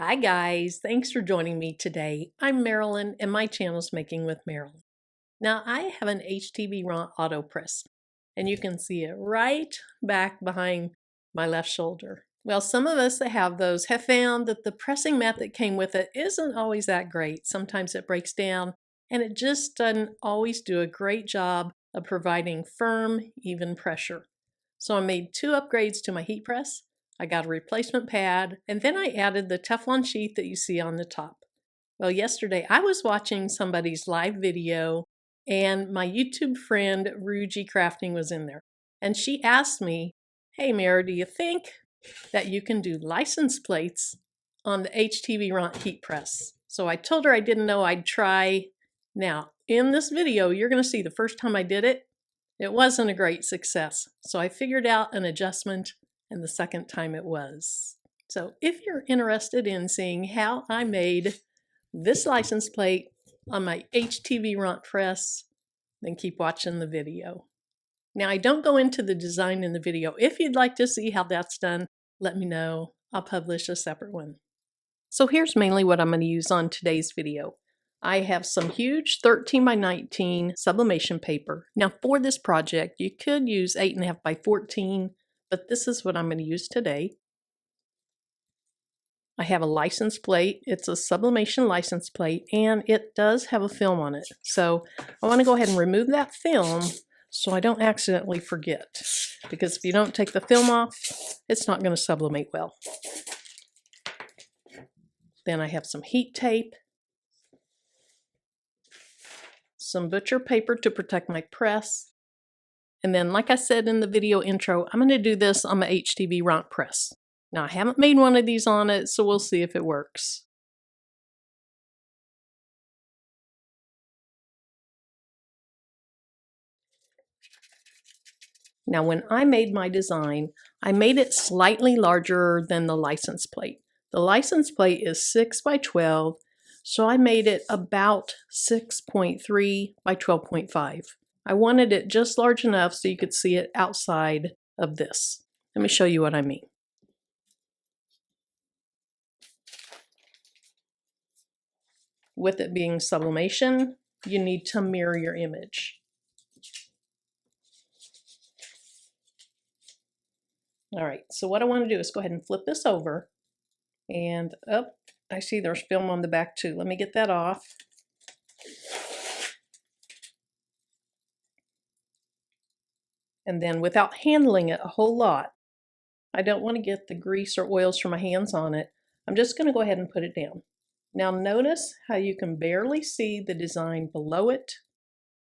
Hi guys, thanks for joining me today. I'm Marilyn and my channel is Making with Marilyn. Now I have an HTV Ront auto press and you can see it right back behind my left shoulder. Well, some of us that have those have found that the pressing mat that came with it isn't always that great. Sometimes it breaks down and it just doesn't always do a great job of providing firm, even pressure. So I made two upgrades to my heat press. I got a replacement pad, and then I added the Teflon sheath that you see on the top. Well, yesterday I was watching somebody's live video, and my YouTube friend Ruji Crafting was in there. And she asked me, "Hey Mara, do you think that you can do license plates on the HTV Ront heat press?" So I told her I didn't know, I'd try. Now, in this video, you're going to see the first time I did it, it wasn't a great success. So I figured out an adjustment, and the second time it was. So if you're interested in seeing how I made this license plate on my HTV Ront press, then keep watching the video. Now I don't go into the design in the video. If you'd like to see how that's done, let me know. I'll publish a separate one. So here's mainly what I'm going to use on today's video. I have some huge 13 by 19 sublimation paper. Now for this project, you could use 8.5 by 14, but this is what I'm going to use today. I have a license plate. It's a sublimation license plate, and it does have a film on it. So I want to go ahead and remove that film so I don't accidentally forget. Because if you don't take the film off, it's not going to sublimate well. Then I have some heat tape, some butcher paper to protect my press. And then, like I said in the video intro, I'm going to do this on my HTV Ront press. Now, I haven't made one of these on it, so we'll see if it works. Now, when I made my design, I made it slightly larger than the license plate. The license plate is 6 by 12, so I made it about 6.3 by 12.5. I wanted it just large enough so you could see it outside of this. Let me show you what I mean. With it being sublimation, you need to mirror your image. All right, so what I want to do is go ahead and flip this over. And I see there's film on the back too. Let me get that off. And then without handling it a whole lot, I don't want to get the grease or oils from my hands on it. I'm just going to go ahead and put it down. Now notice how you can barely see the design below it,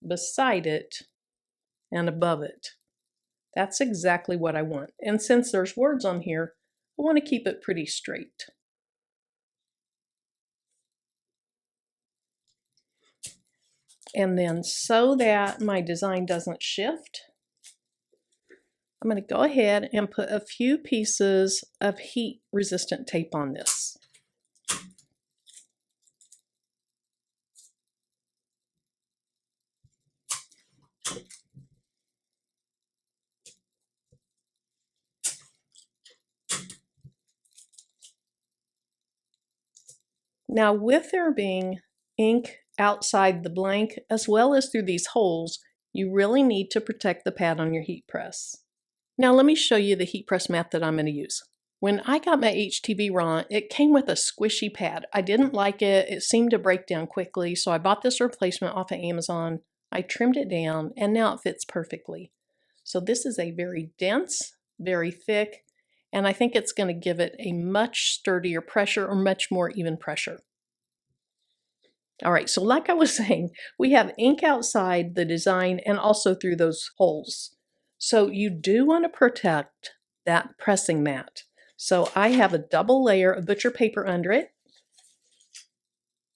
beside it, and above it. That's exactly what I want. And since there's words on here, I want to keep it pretty straight. And then so that my design doesn't shift, I'm going to go ahead and put a few pieces of heat resistant tape on this. Now, with there being ink outside the blank as well as through these holes, you really need to protect the pad on your heat press. Now let me show you the heat press mat that I'm going to use. When I got my HTV Ront, it came with a squishy pad. I didn't like it. It seemed to break down quickly, so I bought this replacement off of Amazon. I trimmed it down, and now it fits perfectly. So this is a very dense, very thick, and I think it's going to give it a much sturdier pressure or much more even pressure. All right, so like I was saying, we have ink outside the design and also through those holes. So you do want to protect that pressing mat. So I have a double layer of butcher paper under it.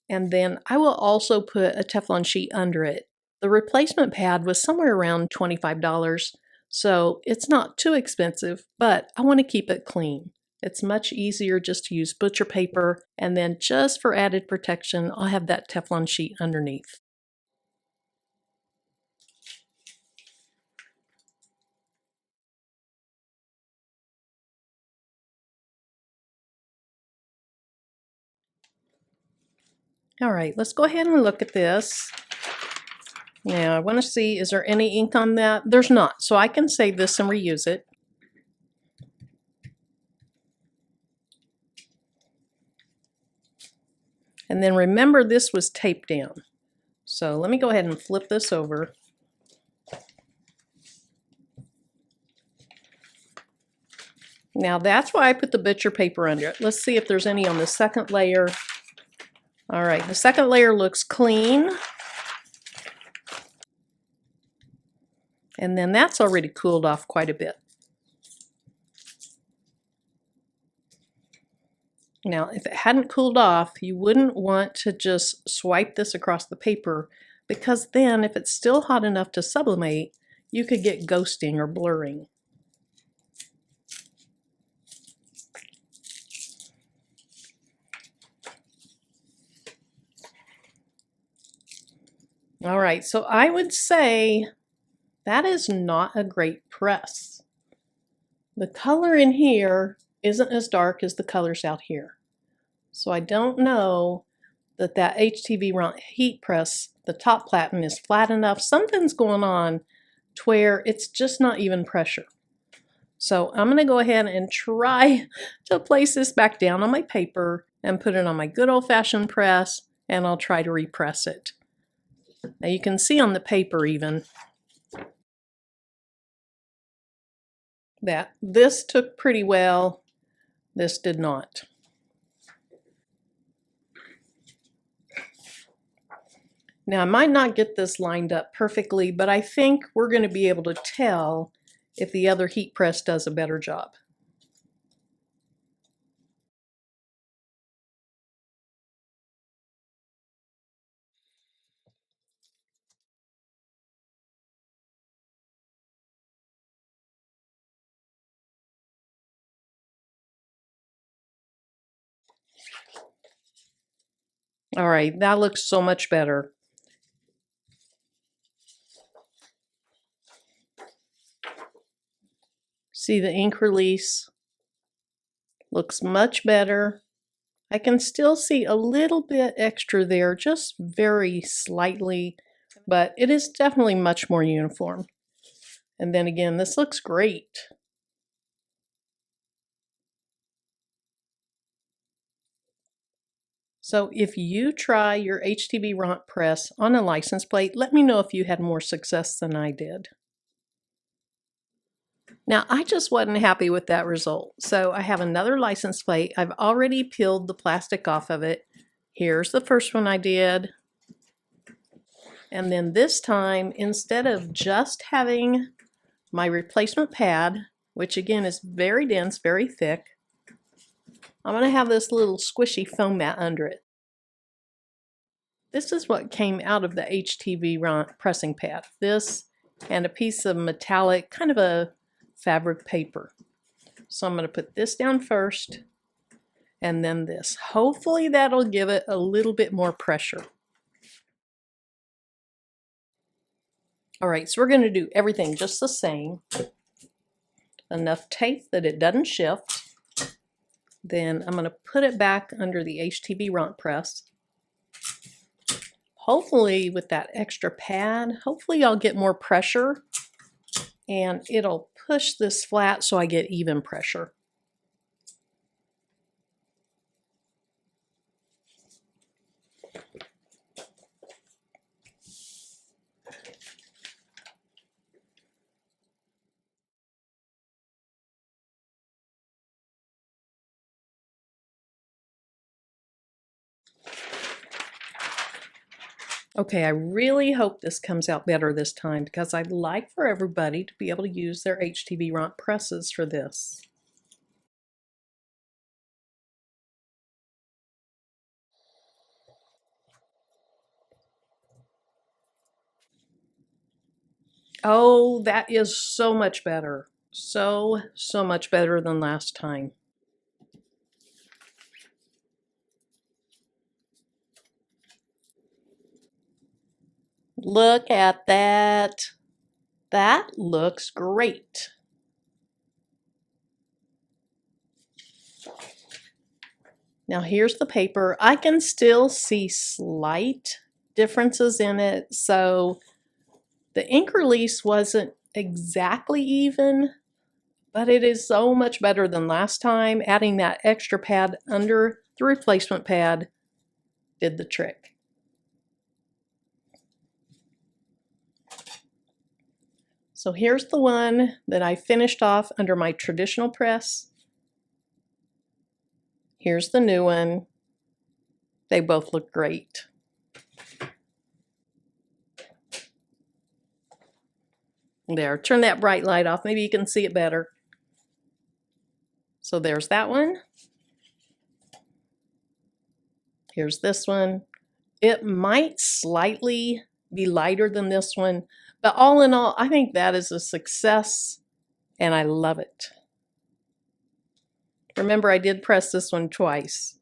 And then I will also put a Teflon sheet under it. The replacement pad was somewhere around $25. So it's not too expensive, but I want to keep it clean. It's much easier just to use butcher paper, and then just for added protection, I'll have that Teflon sheet underneath. All right, let's go ahead and look at this. Now I want to see, is there any ink on that? There's not, so I can save this and reuse it. And then remember, this was taped down. So let me go ahead and flip this over. Now that's why I put the butcher paper under it. Let's see if there's any on the second layer. All right, the second layer looks clean. And then that's already cooled off quite a bit. Now, if it hadn't cooled off, you wouldn't want to just swipe this across the paper, because then if it's still hot enough to sublimate, you could get ghosting or blurring. All right, so I would say that is not a great press. The color in here isn't as dark as the colors out here. So I don't know that that HTV Ront heat press, the top platen, is flat enough. Something's going on to where it's just not even pressure. So I'm going to go ahead and try to place this back down on my paper and put it on my good old-fashioned press, and I'll try to repress it. Now you can see on the paper even that this took pretty well, this did not. Now I might not get this lined up perfectly, but I think we're going to be able to tell if the other heat press does a better job. All right, that looks so much better. See, the ink release looks much better. I can still see a little bit extra there, just very slightly, but it is definitely much more uniform. And then again, this looks great. So if you try your HTV Ront press on a license plate, let me know if you had more success than I did. Now, I just wasn't happy with that result. So I have another license plate. I've already peeled the plastic off of it. Here's the first one I did. And then this time, instead of just having my replacement pad, which again is very dense, very thick, I'm going to have this little squishy foam mat under it. This is what came out of the HTV Ront pressing pad. This and a piece of metallic, kind of a fabric paper. So I'm going to put this down first, and then this. Hopefully that'll give it a little bit more pressure. All right, so we're going to do everything just the same. Enough tape that it doesn't shift. Then I'm going to put it back under the HTV Ront press. Hopefully with that extra pad, hopefully I'll get more pressure and it'll push this flat so I get even pressure. Okay, I really hope this comes out better this time, because I'd like for everybody to be able to use their HTV Ront presses for this. Oh, that is so much better. So much better than last time. Look at that. That looks great. Now here's the paper. I can still see slight differences in it, so the ink release wasn't exactly even, but it is so much better than last time. Adding that extra pad under the replacement pad did the trick. So here's the one that I finished off under my traditional press. Here's the new one. They both look great. There, turn that bright light off. Maybe you can see it better. So there's that one. Here's this one. It might slightly be lighter than this one, but all in all, I think that is a success, and I love it. Remember, I did press this one twice.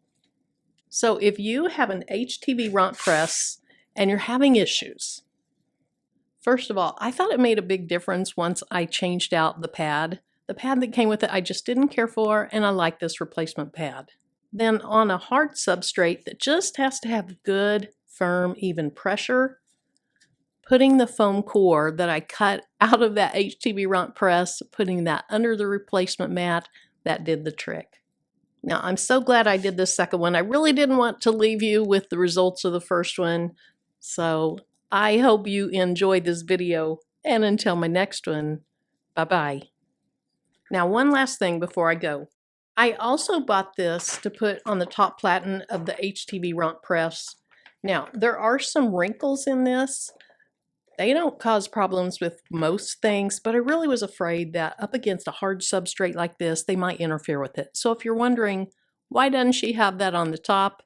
So if you have an HTV Ront press and you're having issues, first of all, I thought it made a big difference once I changed out the pad. The pad that came with it I just didn't care for, and I like this replacement pad. Then on a hard substrate that just has to have good, firm, even pressure, putting the foam core that I cut out of that HTV Ront press, putting that under the replacement mat, that did the trick. Now, I'm so glad I did this second one. I really didn't want to leave you with the results of the first one, so I hope you enjoyed this video, and until my next one, bye-bye. Now, one last thing before I go. I also bought this to put on the top platen of the HTV Ront press. Now, there are some wrinkles in this. They don't cause problems with most things, but I really was afraid that up against a hard substrate like this, they might interfere with it. So if you're wondering, why doesn't she have that on the top?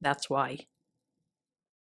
That's why.